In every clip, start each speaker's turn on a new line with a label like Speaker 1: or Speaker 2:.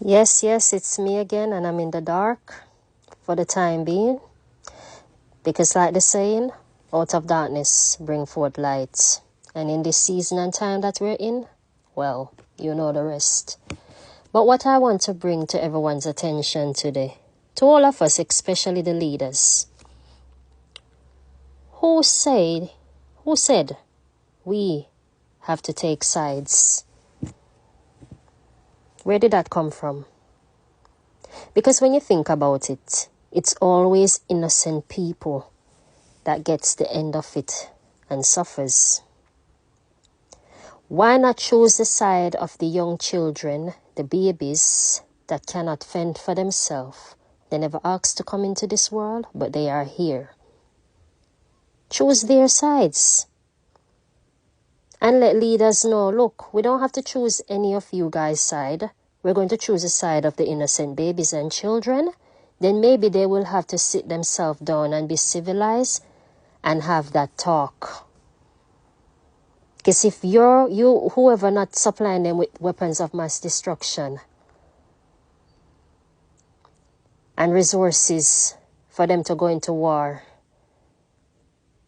Speaker 1: Yes, it's me again, and I'm in the dark for the time being. Because, like the saying, out of darkness bring forth light. And in this season and time that we're in, well, you know the rest. But what I want to bring to everyone's attention today, to all of us, especially the leaders, who said we have to take sides? Where did that come from? Because when you think about it, it's always innocent people that gets the end of it and suffers. Why not choose the side of the young children, the babies that cannot fend for themselves? They never asked to come into this world, but they are here. Choose their sides. And let leaders know, look, we don't have to choose any of you guys' side. We're going to choose the side of the innocent babies and children. Then maybe they will have to sit themselves down and be civilized and have that talk. Because if whoever not supplying them with weapons of mass destruction and resources for them to go into war,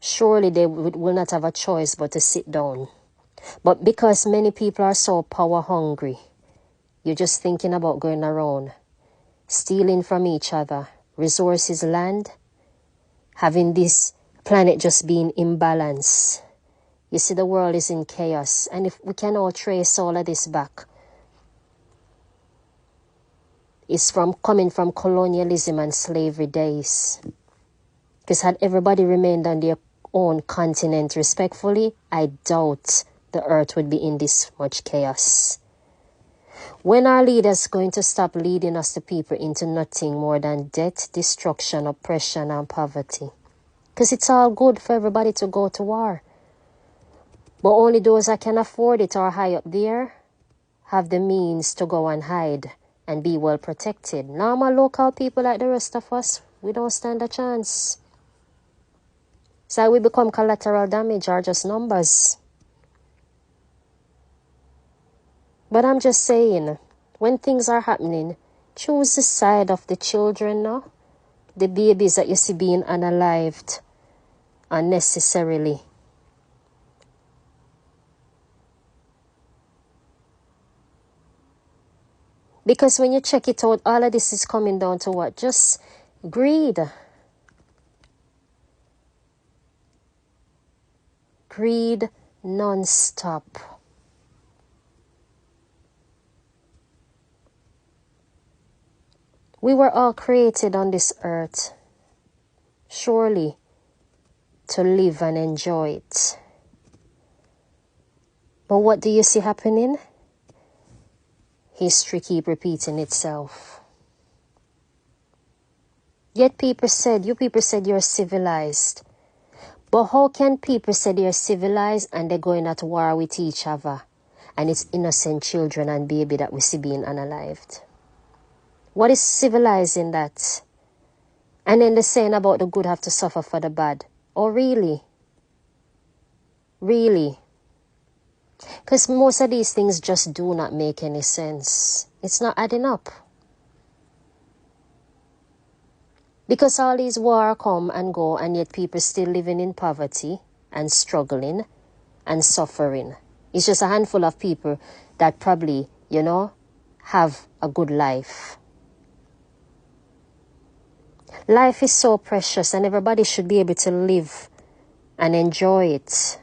Speaker 1: surely they will not have a choice but to sit down. But because many people are so power hungry, you're just thinking about going around, stealing from each other, resources, land, having this planet just being imbalanced. You see, the world is in chaos, and if we can all trace all of this back, it's coming from colonialism and slavery days. Because had everybody remained on their own continent respectfully, I doubt the earth would be in this much chaos. When are leaders going to stop leading us, the people, into nothing more than death, destruction, oppression, and poverty? Because it's all good for everybody to go to war. But only those that can afford it or high up there have the means to go and hide and be well protected. Normal local people like the rest of us, we don't stand a chance. So we become collateral damage or just numbers. But I'm just saying, when things are happening, choose the side of the children, no? The babies that you see being unalived unnecessarily. Because when you check it out, all of this is coming down to what? Just greed. Greed non-stop. We were all created on this earth, surely, to live and enjoy it. But what do you see happening? History keep repeating itself. Yet you people said you're civilized. But how can people say they're civilized and they're going at war with each other? And it's innocent children and baby that we see being unalived. What is civilized in that? And then the saying about the good have to suffer for the bad. Oh, really? Really? Because most of these things just do not make any sense. It's not adding up. Because all these wars come and go, and yet people still living in poverty and struggling and suffering. It's just a handful of people that probably, have a good life. Life is so precious, and everybody should be able to live and enjoy it.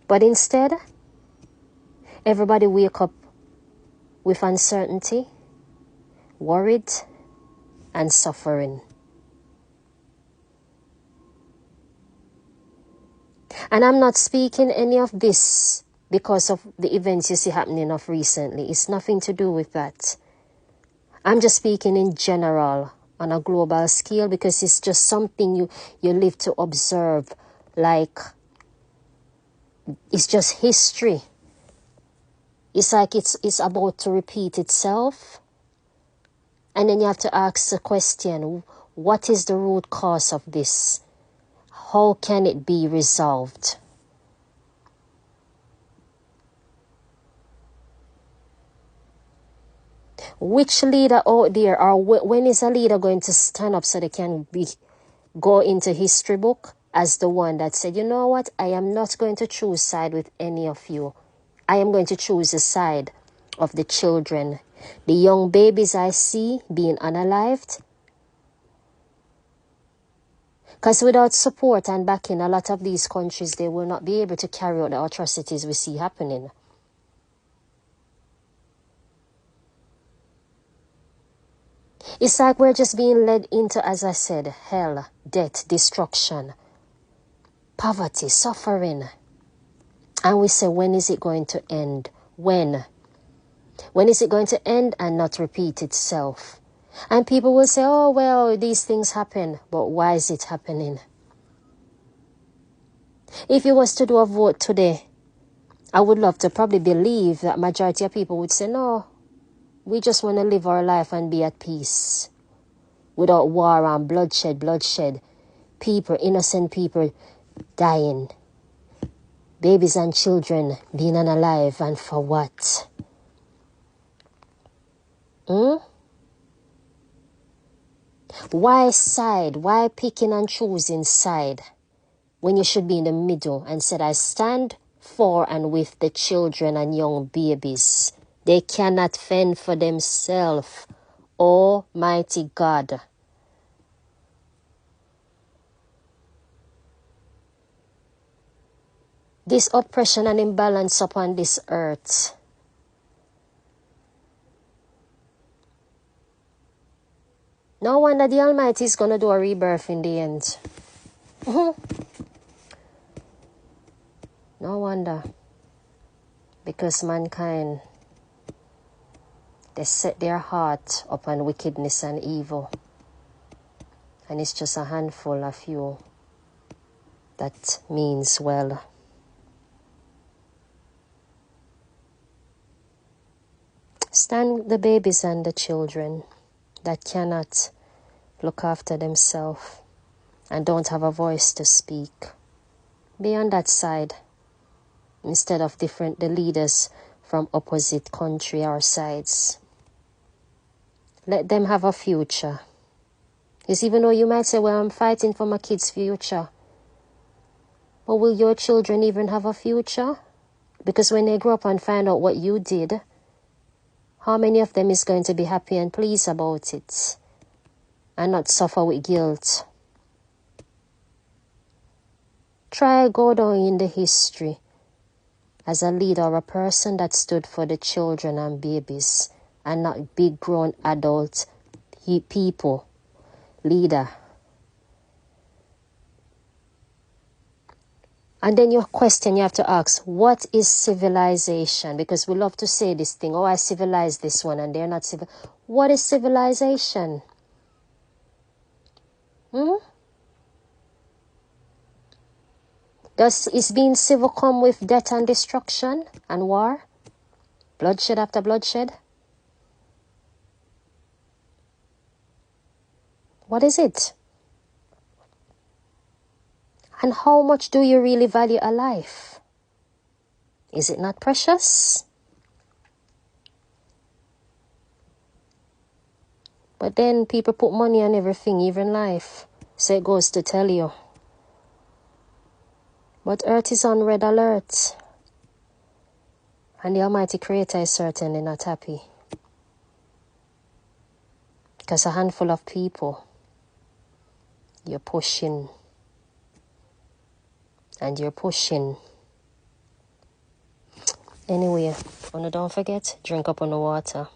Speaker 1: But instead, everybody wake up with uncertainty, worried, and suffering. And I'm not speaking any of this because of the events you see happening of recently. It's nothing to do with that. I'm just speaking in general on a global scale because it's just something you live to observe. Like, it's just history. It's like it's about to repeat itself. And then you have to ask the question, what is the root cause of this? How can it be resolved? Which leader out there, or when is a leader going to stand up so they can go into history book as the one that said, you know what, I am not going to choose side with any of you. I am going to choose the side of the children. The young babies I see being unalived. Because without support and backing, a lot of these countries, they will not be able to carry out the atrocities we see happening. It's like we're just being led into, as I said, hell, death, destruction, poverty, suffering. And we say, when is it going to end? When? When is it going to end and not repeat itself? And people will say, oh, well, these things happen. But why is it happening? If you was to do a vote today, I would love to probably believe that majority of people would say, no, we just want to live our life and be at peace. Without war and bloodshed. People, innocent people dying. Babies and children being unalive, and for what? Why side? Why picking and choosing side when you should be in the middle and said, I stand for and with the children and young babies. They cannot fend for themselves. Almighty God. This oppression and imbalance upon this earth. No wonder the Almighty is going to do a rebirth in the end. No wonder. Because mankind, they set their heart upon wickedness and evil. And it's just a handful of you that means well. Stand the babies and the children that cannot look after themselves and don't have a voice to speak. Be on that side instead of the leaders from opposite country or sides. Let them have a future. Yes, even though you might say, well, I'm fighting for my kids' future. But will your children even have a future? Because when they grow up and find out what you did, how many of them is going to be happy and pleased about it and not suffer with guilt? Try go down in the history as a leader or a person that stood for the children and babies and not big grown adult people. Leader. And then your question you have to ask, what is civilization? Because we love to say this thing, oh, I civilized this one and they're not civil. What is civilization? Is being civil come with death and destruction and war? Bloodshed after bloodshed? What is it? And how much do you really value a life? Is it not precious? But then people put money on everything, even life. So it goes to tell you. But earth is on red alert. And the Almighty Creator is certainly not happy. Because a handful of people, you're pushing. And you're pushing. Anyway, don't forget, drink up on the water.